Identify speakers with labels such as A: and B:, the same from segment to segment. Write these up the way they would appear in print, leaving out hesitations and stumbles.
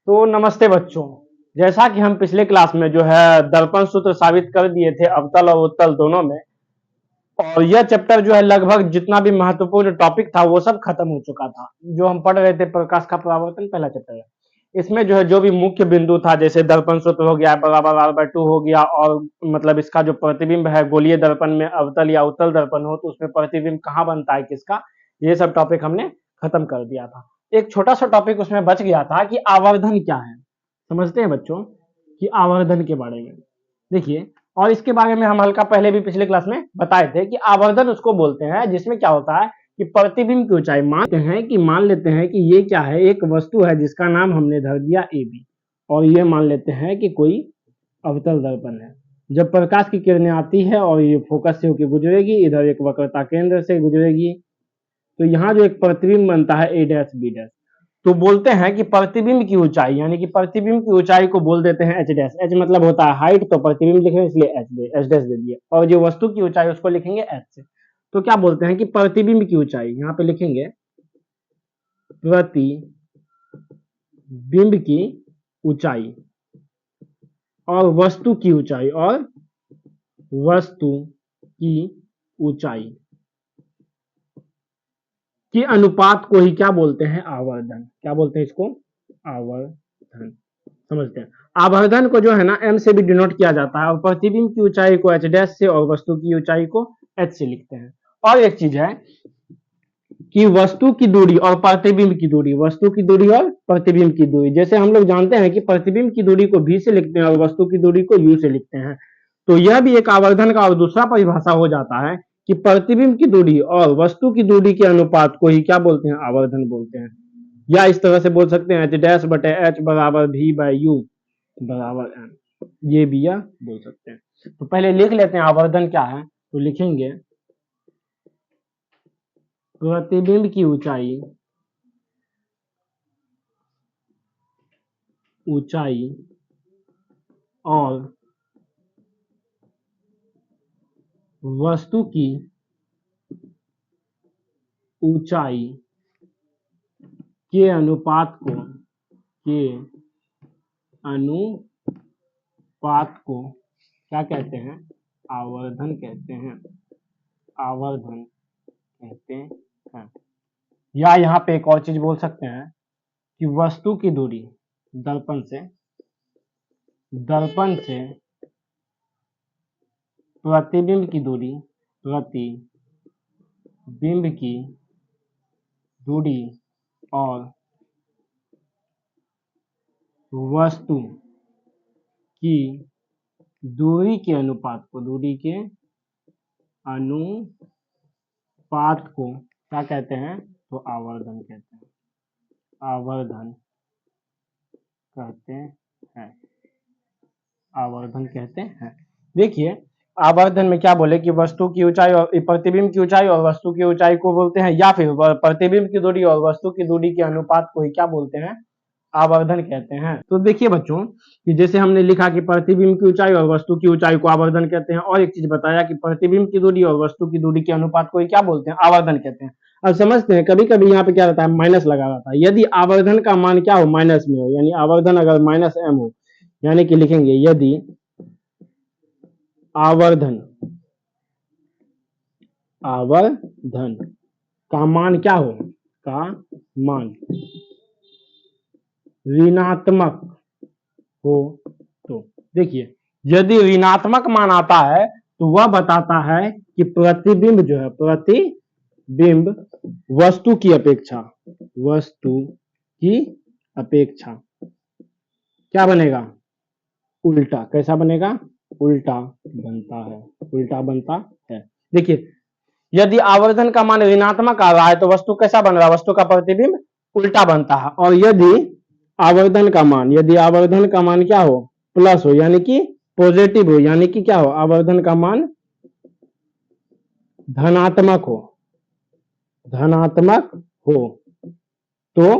A: तो नमस्ते बच्चों। जैसा कि हम पिछले क्लास में जो है दर्पण सूत्र साबित कर दिए थे अवतल और उत्तल दोनों में, और यह चैप्टर जो है लगभग जितना भी महत्वपूर्ण टॉपिक था वो सब खत्म हो चुका था। जो हम पढ़ रहे थे प्रकाश का परावर्तन पहला चैप्टर है। इसमें जो है जो भी मुख्य बिंदु था, जैसे दर्पण सूत्र हो गया बराबर r/2 हो गया, और मतलब इसका जो प्रतिबिंब है गोलीय दर्पण में अवतल या उत्तल दर्पण हो तो उसमें प्रतिबिंब कहाँ बनता है किसका, ये सब टॉपिक हमने खत्म कर दिया था। एक छोटा सा टॉपिक उसमें बच गया था कि आवर्धन क्या है। समझते हैं बच्चों कि आवर्धन के बारे में देखिए, और इसके बारे में हम हल्का पहले भी पिछले क्लास में बताए थे कि आवर्धन उसको बोलते हैं जिसमें क्या होता है कि प्रतिबिंब की ऊंचाई मान लेते हैं कि ये क्या है, एक वस्तु है जिसका नाम हमने धर दिया ए बी, और ये मान लेते हैं कि कोई अवतल दर्पण है। जब प्रकाश की किरणें आती है और ये फोकस से होकर गुजरेगी, इधर एक वक्रता केंद्र से गुजरेगी, तो यहाँ जो एक प्रतिबिंब बनता है ए डैश बी डैश, तो बोलते हैं कि प्रतिबिंब की ऊंचाई, यानी कि प्रतिबिंब की ऊंचाई को बोल देते हैं एच डैश। एच मतलब होता है हाइट, तो प्रतिबिंब लिख रहे हैं इसलिए एच डैश दे दिए, और जो वस्तु की ऊंचाई उसको लिखेंगे एच से। तो क्या बोलते हैं कि प्रतिबिंब की ऊंचाई, यहाँ पे लिखेंगे प्रतिबिंब की ऊंचाई और वस्तु की ऊंचाई, और वस्तु की ऊंचाई के अनुपात को ही क्या बोलते हैं, आवर्धन। क्या बोलते हैं इसको, आवर्धन। समझते हैं। आवर्धन को जो है ना एम से भी डिनोट किया जाता है, और प्रतिबिंब की ऊंचाई को एच डैश से और वस्तु की ऊंचाई को एच से लिखते हैं। और एक चीज है कि वस्तु की दूरी और प्रतिबिंब की दूरी, वस्तु की दूरी और प्रतिबिंब की दूरी, जैसे हम लोग जानते हैं कि प्रतिबिंब की दूरी को v से लिखते हैं और वस्तु की दूरी को u से लिखते हैं, तो यह भी एक आवर्धन का और दूसरा परिभाषा हो जाता है कि प्रतिबिंब की दूरी और वस्तु की दूरी के अनुपात को ही क्या बोलते हैं, आवर्धन बोलते हैं। या इस तरह से बोल सकते हैं एच डैश बटे एच बराबर v बाई यू बराबर एम, ये भी यह बोल सकते हैं। तो पहले लिख लेते हैं आवर्धन क्या है, तो लिखेंगे प्रतिबिंब की ऊंचाई और वस्तु की ऊंचाई के अनुपात को क्या कहते हैं, आवर्धन कहते हैं। आवर्धन कहते हैं। या यहाँ पे एक और चीज बोल सकते हैं कि वस्तु की दूरी दर्पण से प्रतिबिंब की दूरी और वस्तु की दूरी के अनुपात को क्या कहते हैं, तो आवर्धन कहते हैं। आवर्धन कहते हैं। देखिए आवर्धन में क्या बोले कि वस्तु की ऊंचाई और प्रतिबिंब की ऊंचाई और वस्तु की ऊंचाई को बोलते हैं, या फिर प्रतिबिंब की दूरी और वस्तु की दूरी के अनुपात को ही क्या बोलते हैं, आवर्धन कहते हैं। तो देखिए बच्चों कि जैसे हमने लिखा कि प्रतिबिंब की ऊंचाई और वस्तु की ऊंचाई को आवर्धन कहते हैं, और एक चीज बताया कि प्रतिबिंब की दूरी और वस्तु की दूरी के अनुपात को ही क्या बोलते हैं, आवर्धन कहते हैं। अब समझते हैं, कभी कभी यहाँ पे क्या रहता है, माइनस लगा रहता है। यदि आवर्धन का मान क्या हो, माइनस में हो, यानी आवर्धन अगर माइनस एम हो, यानी कि लिखेंगे यदि आवर्धन का मान क्या हो, का मान ऋणात्मक हो, तो देखिए यदि ऋणात्मक मान आता है तो वह बताता है कि प्रतिबिंब जो है, प्रतिबिंब वस्तु की अपेक्षा क्या बनेगा, उल्टा। कैसा बनेगा, उल्टा बनता है। देखिए यदि आवर्धन का मान ऋणात्मक आ रहा है तो वस्तु कैसा बन रहा है, वस्तु का प्रतिबिंब उल्टा बनता है। और यदि आवर्धन का मान क्या हो, प्लस हो, यानी कि पॉजिटिव हो, यानी कि क्या हो, आवर्धन का मान धनात्मक हो तो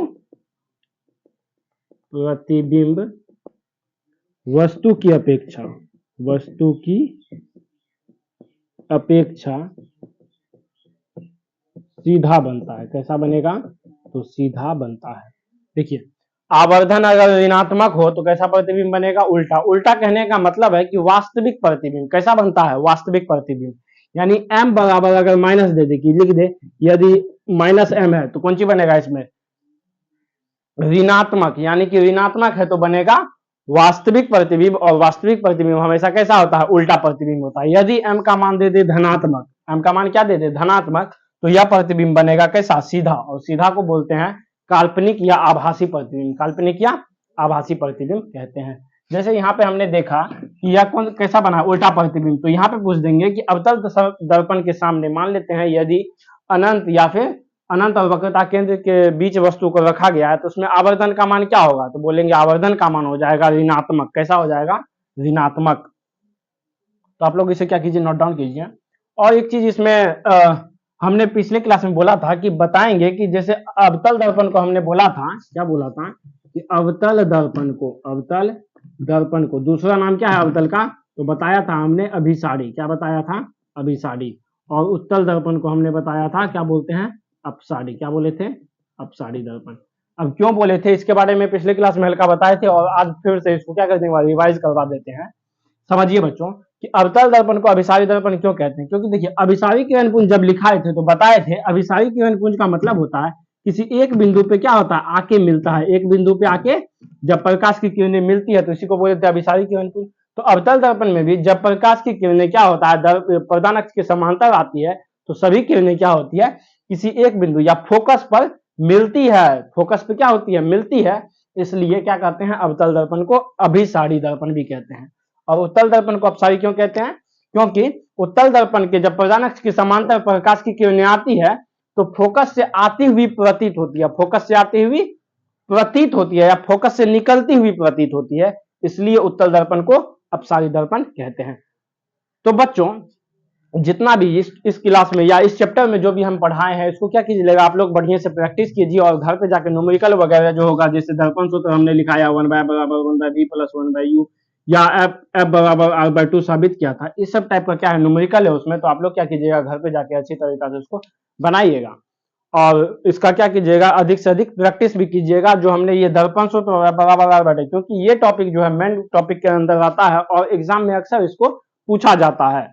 A: प्रतिबिंब वस्तु की अपेक्षा सीधा बनता है। कैसा बनेगा, तो सीधा बनता है। देखिए आवर्धन अगर ऋणात्मक हो तो कैसा प्रतिबिंब बनेगा, उल्टा। उल्टा कहने का मतलब है कि वास्तविक प्रतिबिंब कैसा बनता है, वास्तविक प्रतिबिंब। यानी m बराबर अगर माइनस दे दे कि लिख दे, यदि माइनस m है तो कौन सी बनेगा इसमें, ऋणात्मक। यानी कि ऋणात्मक है तो बनेगा वास्तविक प्रतिबिंब, और वास्तविक प्रतिबिंब हमेशा कैसा होता है, उल्टा प्रतिबिंब होता है। यदि m का मान दे दे धनात्मक, m का मान क्या दे दे, धनात्मक, तो यह प्रतिबिंब बनेगा कैसा, सीधा। और सीधा को बोलते हैं काल्पनिक या आभासी प्रतिबिंब, काल्पनिक या आभासी प्रतिबिंब कहते हैं। जैसे यहाँ पे हमने देखा कि यह कौन कैसा बना, उल्टा प्रतिबिंब, तो यहाँ पे पूछ देंगे कि अवतल दर्पण के सामने मान लेते हैं यदि अनंत या फिर अनंत और वक्रता केंद्र के बीच वस्तु को रखा गया है तो उसमें आवर्धन का मान क्या होगा, तो बोलेंगे आवर्धन का मान हो जाएगा ऋणात्मक। कैसा हो जाएगा, ऋणात्मक। तो आप लोग इसे क्या कीजिए, नोट डाउन कीजिए। और एक चीज इसमें हमने पिछले क्लास में बोला था कि बताएंगे कि जैसे अवतल दर्पण को हमने बोला था, क्या बोला था कि अवतल दर्पण को दूसरा नाम क्या है अवतल का, तो बताया था हमने अभिसारी। क्या बताया था, अभिसारी। और उत्तल दर्पण को हमने बताया था क्या बोलते हैं, अपसारी। क्या बोले थे, अपसारी दर्पण। अब क्यों बोले थे इसके बारे में पिछले क्लास में हल्का बताए थे, और आज फिर से इसको क्या कर देंगे, रिवाइज करवा देते हैं। समझिए बच्चों कि अवतल दर्पण को अभिसारी दर्पण क्यों कहते हैं, क्योंकि देखिए अभिसारी किरण पुंज जब लिखाए थे तो बताए थे अभिसारी किरण पुंज का मतलब होता है किसी एक बिंदु पे क्या होता है, आके मिलता है। एक बिंदु पे आके जब प्रकाश की किरणें मिलती है तो इसी को बोलते हैं अभिसारी किरण पुंज। तो अवतल दर्पण में भी जब प्रकाश की किरणें क्या होता है, प्रधान अक्ष के समांतर आती है तो सभी किरणें क्या होती है, किसी एक बिंदु या फोकस पर मिलती है। फोकस पे क्या होती है, मिलती है। इसलिए क्या कहते हैं, अवतल दर्पण को अभिसारी दर्पण भी कहते हैं। और उत्तल दर्पण को अपसारी क्यों कहते हैं, क्योंकि उत्तल दर्पण के जब प्रधान अक्ष के समांतर प्रकाश की किरणें आती है तो फोकस से आती हुई प्रतीत होती है, फोकस से आती हुई प्रतीत होती है या फोकस से निकलती हुई प्रतीत होती है। इसलिए उत्तल दर्पण को अपसारी दर्पण कहते हैं। तो बच्चों जितना भी इस क्लास में या इस चैप्टर में जो भी हम पढ़ाए हैं इसको क्या कीजिएगा, आप लोग बढ़िया से प्रैक्टिस कीजिए और घर पे जाकर न्यूमेरिकल वगैरह जो होगा, जैसे दर्पण सूत्र हमने लिखाया 1/(i) बराबर 1/(v) प्लस 1/u या f बराबर r/2 साबित किया था, इस सब टाइप का क्या है न्यूमेरिकल है उसमें। तो आप लोग क्या कीजिएगा, घर पे जाके अच्छी तरीका से उसको बनाइएगा और इसका क्या कीजिएगा, अधिक से अधिक प्रैक्टिस भी कीजिएगा। जो हमने ये दर्पण सूत्र बराबर r/2, क्योंकि ये टॉपिक जो है मेन टॉपिक के अंदर आता है और एग्जाम में अक्सर इसको पूछा जाता है।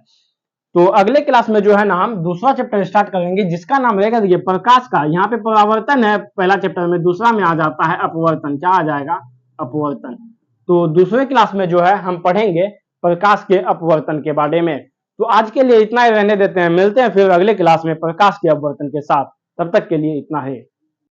A: तो अगले क्लास में जो है ना हम दूसरा चैप्टर स्टार्ट करेंगे जिसका नाम रहेगा, देखिए प्रकाश का, यहाँ पे परावर्तन है पहला चैप्टर में, दूसरा में आ जाता है अपवर्तन। क्या आ जाएगा, अपवर्तन। तो दूसरे क्लास में जो है हम पढ़ेंगे प्रकाश के अपवर्तन के बारे में। तो आज के लिए इतना ही रहने देते हैं, मिलते हैं फिर अगले क्लास में प्रकाश के अपवर्तन के साथ। तब तक के लिए इतना है।